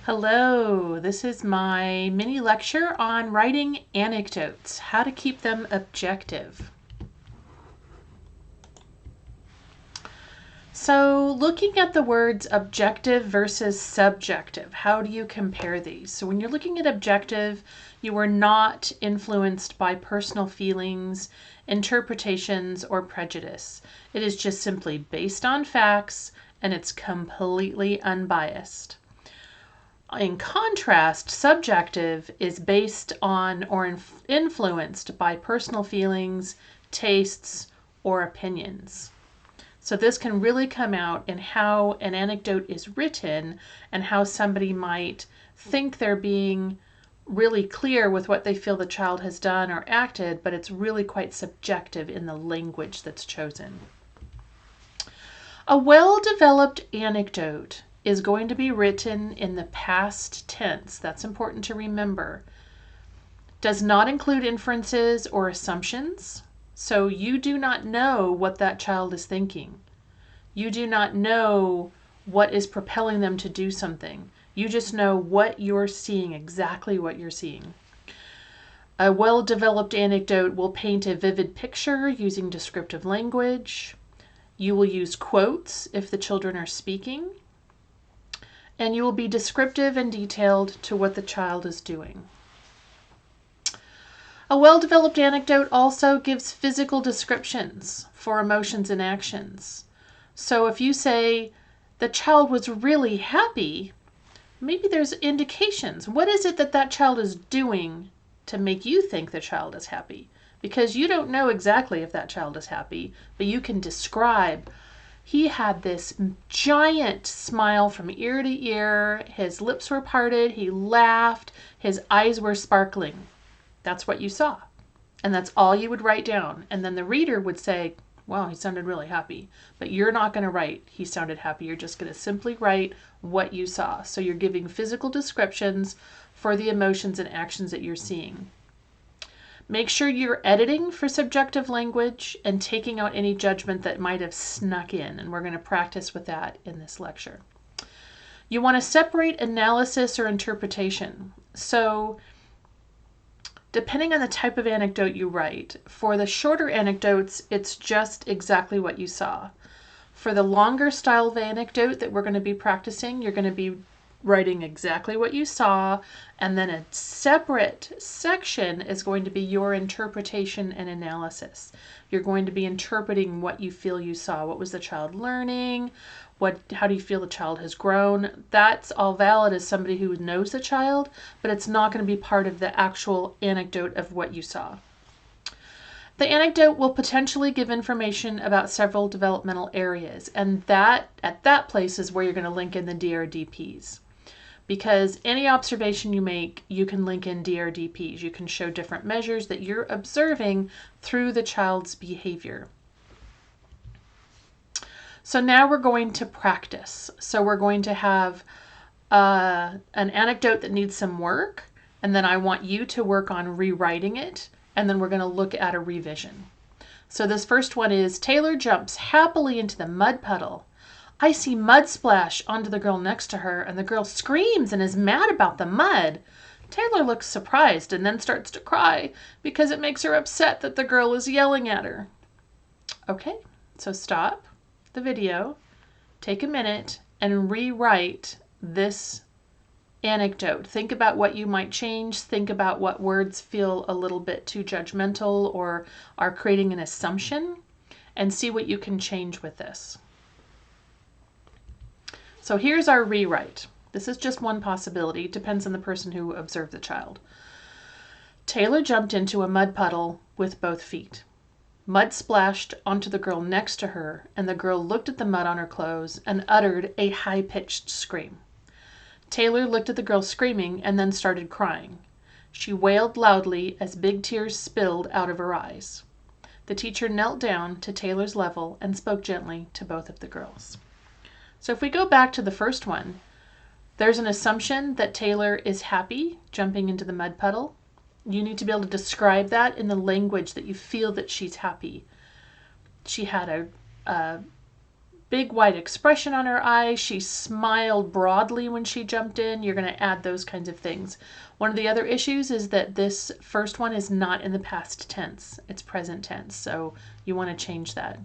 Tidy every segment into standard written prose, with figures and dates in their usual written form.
Hello, this is my mini lecture on writing anecdotes, how to keep them objective. So looking at the words objective versus subjective, how do you compare these? So when you're looking at objective, you are not influenced by personal feelings, interpretations, or prejudice. It is just simply based on facts and it's completely unbiased. In contrast, subjective is based on or influenced by personal feelings, tastes, or opinions. So this can really come out in how an anecdote is written and how somebody might think they're being really clear with what they feel the child has done or acted, but it's really quite subjective in the language that's chosen. A well-developed anecdote is going to be written in the past tense. That's important to remember. Does not include inferences or assumptions. So you do not know what that child is thinking. You do not know what is propelling them to do something. You just know what you're seeing, exactly what you're seeing. A well-developed anecdote will paint a vivid picture using descriptive language. You will use quotes if the children are speaking. And you will be descriptive and detailed to what the child is doing. A well-developed anecdote also gives physical descriptions for emotions and actions. So if you say the child was really happy, maybe there's indications. What is it that that child is doing to make you think the child is happy? Because you don't know exactly if that child is happy, but you can describe. He had this giant smile from ear to ear. His lips were parted. He laughed. His eyes were sparkling. That's what you saw. And that's all you would write down. And then the reader would say, wow, he sounded really happy. But you're not going to write, he sounded happy. You're just going to simply write what you saw. So you're giving physical descriptions for the emotions and actions that you're seeing. Make sure you're editing for subjective language and taking out any judgment that might have snuck in, and we're going to practice with that in this lecture. You want to separate analysis or interpretation. So depending on the type of anecdote you write, for the shorter anecdotes, it's just exactly what you saw. For the longer style of anecdote that we're going to be practicing, you're going to be writing exactly what you saw, and then a separate section is going to be your interpretation and analysis. You're going to be interpreting what you feel you saw. What was the child learning? How do you feel the child has grown? That's all valid as somebody who knows the child, but it's not going to be part of the actual anecdote of what you saw. The anecdote will potentially give information about several developmental areas, and that at that place is where you're going to link in the DRDPs. Because any observation you make, you can link in DRDPs. You can show different measures that you're observing through the child's behavior. So now we're going to practice. So we're going to have an anecdote that needs some work, and then I want you to work on rewriting it, and then we're going to look at a revision. So this first one is, Taylor jumps happily into the mud puddle. I see mud splash onto the girl next to her, and the girl screams and is mad about the mud. Taylor looks surprised and then starts to cry because it makes her upset that the girl is yelling at her. Okay, so stop the video, take a minute, and rewrite this anecdote. Think about what you might change. Think about what words feel a little bit too judgmental or are creating an assumption, and see what you can change with this. So here's our rewrite. This is just one possibility. It depends on the person who observed the child. Taylor jumped into a mud puddle with both feet. Mud splashed onto the girl next to her, and the girl looked at the mud on her clothes and uttered a high-pitched scream. Taylor looked at the girl screaming and then started crying. She wailed loudly as big tears spilled out of her eyes. The teacher knelt down to Taylor's level and spoke gently to both of the girls. So if we go back to the first one, there's an assumption that Taylor is happy jumping into the mud puddle. You need to be able to describe that in the language that you feel that she's happy. She had a big wide expression on her eyes. She smiled broadly when she jumped in. You're going to add those kinds of things. One of the other issues is that this first one is not in the past tense. It's present tense, so you want to change that.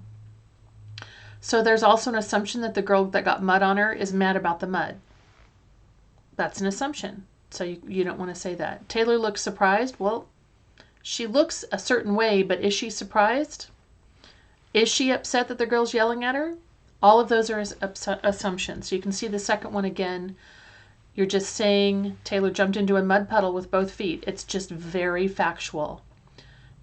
So there's also an assumption that the girl that got mud on her is mad about the mud. That's an assumption, so you don't want to say that. Taylor looks surprised. Well, she looks a certain way, but is she surprised? Is she upset that the girl's yelling at her? All of those are assumptions. So you can see the second one again. You're just saying Taylor jumped into a mud puddle with both feet. It's just very factual.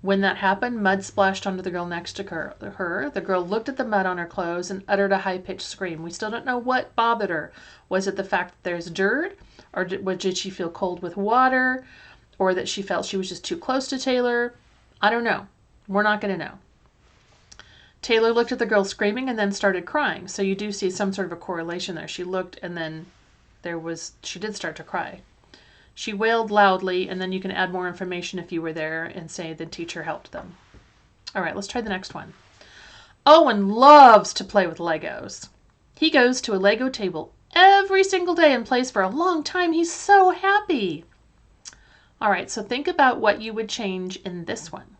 When that happened, mud splashed onto the girl next to her. The girl looked at the mud on her clothes and uttered a high-pitched scream. We still don't know what bothered her. Was it the fact that there's dirt? Or did she feel cold with water? Or that she felt she was just too close to Taylor? I don't know. We're not going to know. Taylor looked at the girl screaming and then started crying. So you do see some sort of a correlation there. She looked and then she did start to cry. She wailed loudly, and then you can add more information if you were there and say the teacher helped them. All right, let's try the next one. Owen loves to play with Legos. He goes to a Lego table every single day and plays for a long time. He's so happy. All right, so think about what you would change in this one.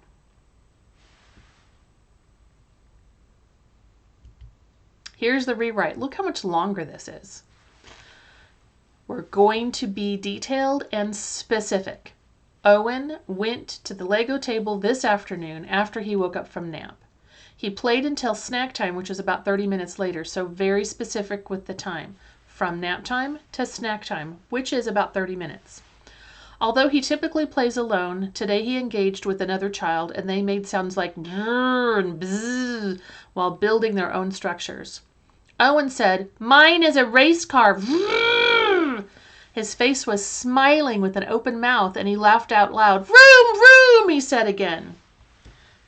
Here's the rewrite. Look how much longer this is. We're going to be detailed and specific. Owen went to the Lego table this afternoon after he woke up from nap. He played until snack time, which was about 30 minutes later, so very specific with the time. From nap time to snack time, which is about 30 minutes. Although he typically plays alone, today he engaged with another child and they made sounds like brrr and bzzz while building their own structures. Owen said, "Mine is a race car." His face was smiling with an open mouth, and he laughed out loud. "Vroom, vroom," he said again.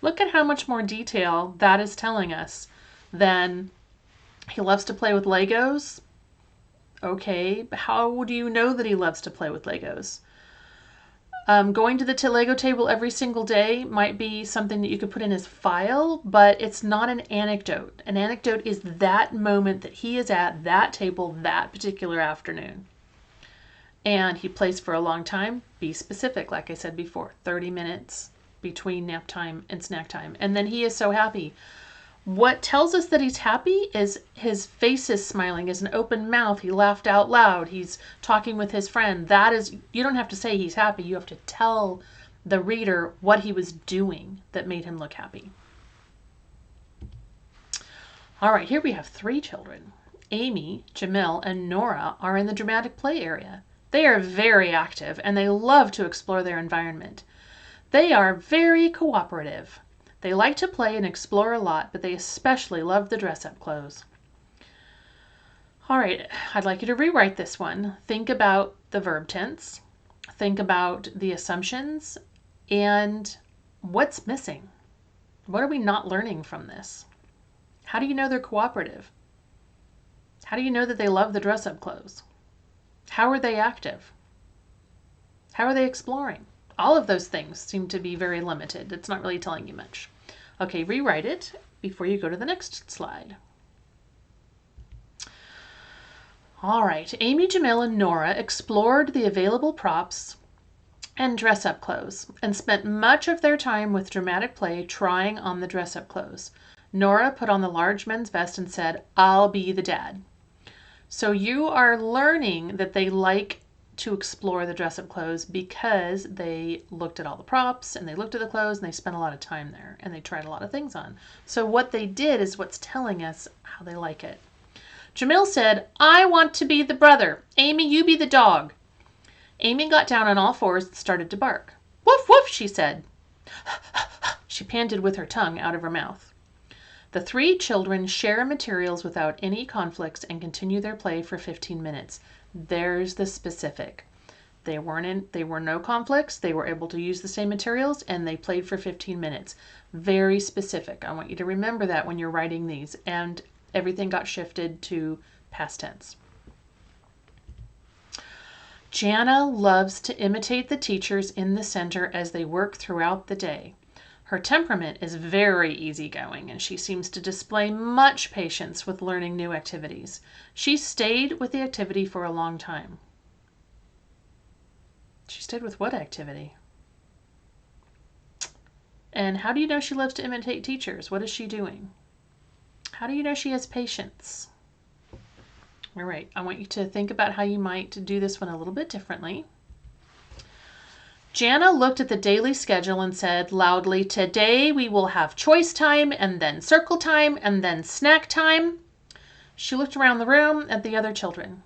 Look at how much more detail that is telling us than he loves to play with Legos. Okay, how do you know that he loves to play with Legos? Going to the Lego table every single day might be something that you could put in his file, but it's not an anecdote. An anecdote is that moment that he is at that table that particular afternoon. And he plays for a long time. Be specific, like I said before, 30 minutes between nap time and snack time. And then he is so happy. What tells us that he's happy is his face is smiling, is an open mouth. He laughed out loud. He's talking with his friend. That is, you don't have to say he's happy. You have to tell the reader what he was doing that made him look happy. All right, here we have 3 children. Amy, Jamil, and Nora are in the dramatic play area. They are very active and they love to explore their environment. They are very cooperative. They like to play and explore a lot, but they especially love the dress-up clothes. All right, I'd like you to rewrite this one. Think about the verb tense. Think about the assumptions and what's missing. What are we not learning from this? How do you know they're cooperative? How do you know that they love the dress-up clothes? How are they active? How are they exploring? All of those things seem to be very limited. It's not really telling you much. Okay, rewrite it before you go to the next slide. All right, Amy, Jamil, and Nora explored the available props and dress-up clothes and spent much of their time with dramatic play trying on the dress-up clothes. Nora put on the large men's vest and said, "I'll be the dad." So you are learning that they like to explore the dress-up clothes because they looked at all the props and they looked at the clothes and they spent a lot of time there and they tried a lot of things on. So what they did is what's telling us how they like it. Jamil said, "I want to be the brother. Amy, you be the dog." Amy got down on all fours and started to bark. "Woof, woof," she said. She panted with her tongue out of her mouth. The 3 children share materials without any conflicts and continue their play for 15 minutes. There's the specific. There were no conflicts. They were able to use the same materials and they played for 15 minutes. Very specific. I want you to remember that when you're writing these. And everything got shifted to past tense. Jana loves to imitate the teachers in the center as they work throughout the day. Her temperament is very easygoing, and she seems to display much patience with learning new activities. She stayed with the activity for a long time. She stayed with what activity? And how do you know she loves to imitate teachers? What is she doing? How do you know she has patience? All right, I want you to think about how you might do this one a little bit differently. Jana looked at the daily schedule and said loudly, "Today we will have choice time, and then circle time, and then snack time." She looked around the room at the other children.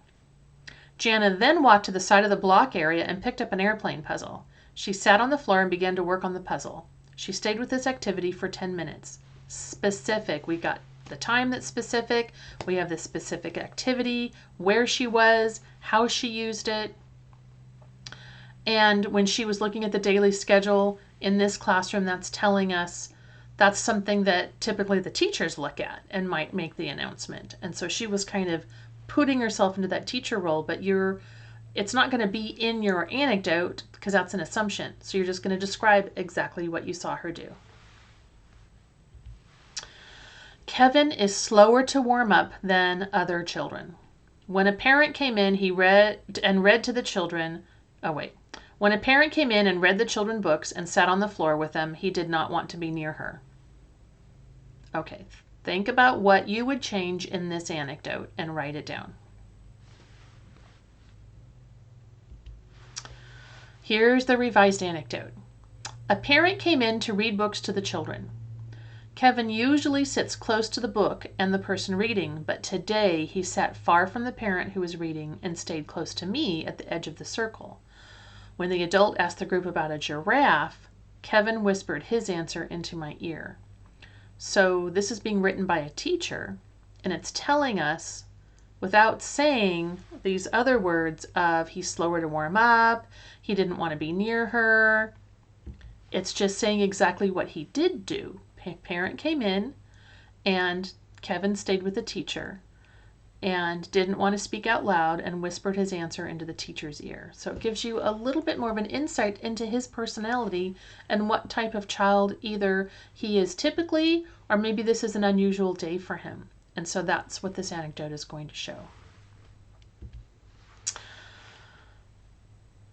Jana then walked to the side of the block area and picked up an airplane puzzle. She sat on the floor and began to work on the puzzle. She stayed with this activity for 10 minutes. Specific. We got the time that's specific. We have the specific activity, where she was, how she used it. And when she was looking at the daily schedule in this classroom, that's telling us that's something that typically the teachers look at and might make the announcement. And so she was kind of putting herself into that teacher role, but it's not going to be in your anecdote because that's an assumption. So you're just going to describe exactly what you saw her do. Kevin is slower to warm up than other children. When a parent came in, he read to the children. When a parent came in and read the children books and sat on the floor with them, he did not want to be near her. Okay, think about what you would change in this anecdote and write it down. Here's the revised anecdote. A parent came in to read books to the children. Kevin usually sits close to the book and the person reading, but today he sat far from the parent who was reading and stayed close to me at the edge of the circle. When the adult asked the group about a giraffe, Kevin whispered his answer into my ear. So this is being written by a teacher, and it's telling us, without saying these other words of he's slower to warm up, he didn't want to be near her, it's just saying exactly what he did do. Parent came in, and Kevin stayed with the teacher and didn't want to speak out loud and whispered his answer into the teacher's ear. So it gives you a little bit more of an insight into his personality and what type of child either he is typically, or maybe this is an unusual day for him. And so that's what this anecdote is going to show.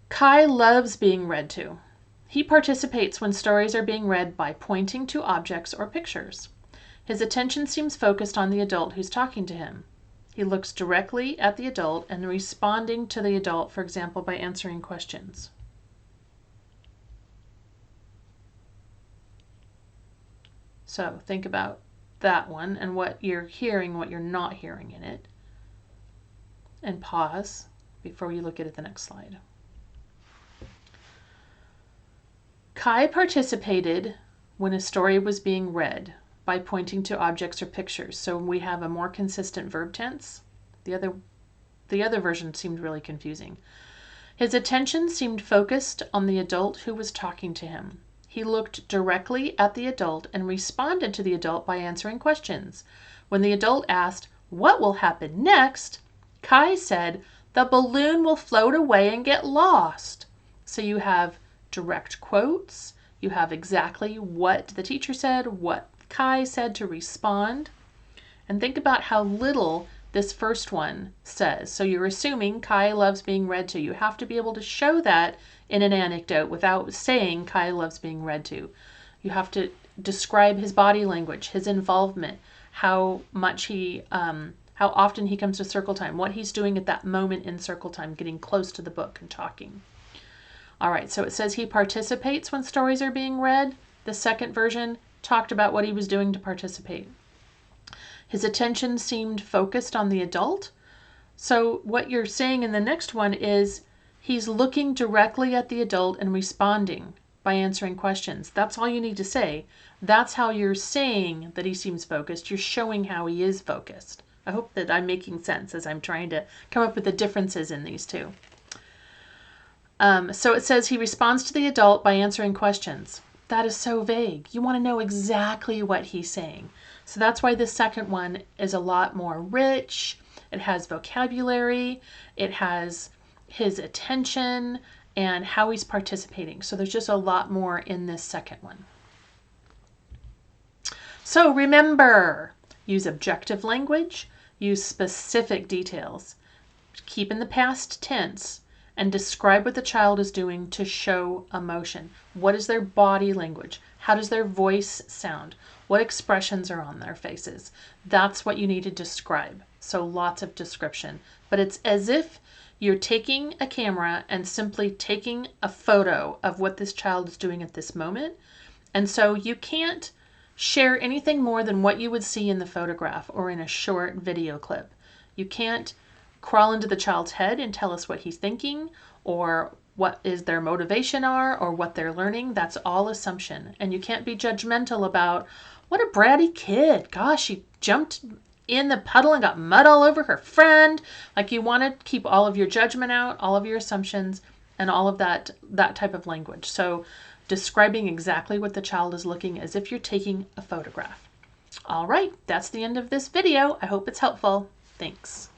Kai loves being read to. He participates when stories are being read by pointing to objects or pictures. His attention seems focused on the adult who's talking to him. He looks directly at the adult and responding to the adult, for example, by answering questions. So think about that one and what you're hearing, what you're not hearing in it. And pause before you look at the next slide. Kai participated when a story was being read by pointing to objects or pictures. So we have a more consistent verb tense. The other version seemed really confusing. His attention seemed focused on the adult who was talking to him. He looked directly at the adult and responded to the adult by answering questions. When the adult asked, "What will happen next?" Kai said, "The balloon will float away and get lost." So you have direct quotes. You have exactly what the teacher said, what Kai said to respond. And think about how little this first one says. So you're assuming Kai loves being read to. You have to be able to show that in an anecdote without saying Kai loves being read to. You have to describe his body language, his involvement, how often he comes to circle time, what he's doing at that moment in circle time, getting close to the book and talking. All right, so it says he participates when stories are being read. The second version talked about what he was doing to participate. His attention seemed focused on the adult. So what you're saying in the next one is he's looking directly at the adult and responding by answering questions. That's all you need to say. That's how you're saying that he seems focused. You're showing how he is focused. I hope that I'm making sense as I'm trying to come up with the differences in these two. So it says he responds to the adult by answering questions. That is so vague. You want to know exactly what he's saying. So that's why the second one is a lot more rich. It has vocabulary. It has his attention and how he's participating. So there's just a lot more in this second one. So remember, use objective language, use specific details, keep in the past tense, and describe what the child is doing to show emotion. What is their body language? How does their voice sound? What expressions are on their faces? That's what you need to describe. So lots of description. But it's as if you're taking a camera and simply taking a photo of what this child is doing at this moment. And so you can't share anything more than what you would see in the photograph or in a short video clip. You can't crawl into the child's head and tell us what he's thinking or what is their motivation are or what they're learning. That's all assumption. And you can't be judgmental about, what a bratty kid. Gosh, she jumped in the puddle and got mud all over her friend. Like, you want to keep all of your judgment out, all of your assumptions, and all of that type of language. So describing exactly what the child is looking as if you're taking a photograph. All right, that's the end of this video. I hope it's helpful. Thanks.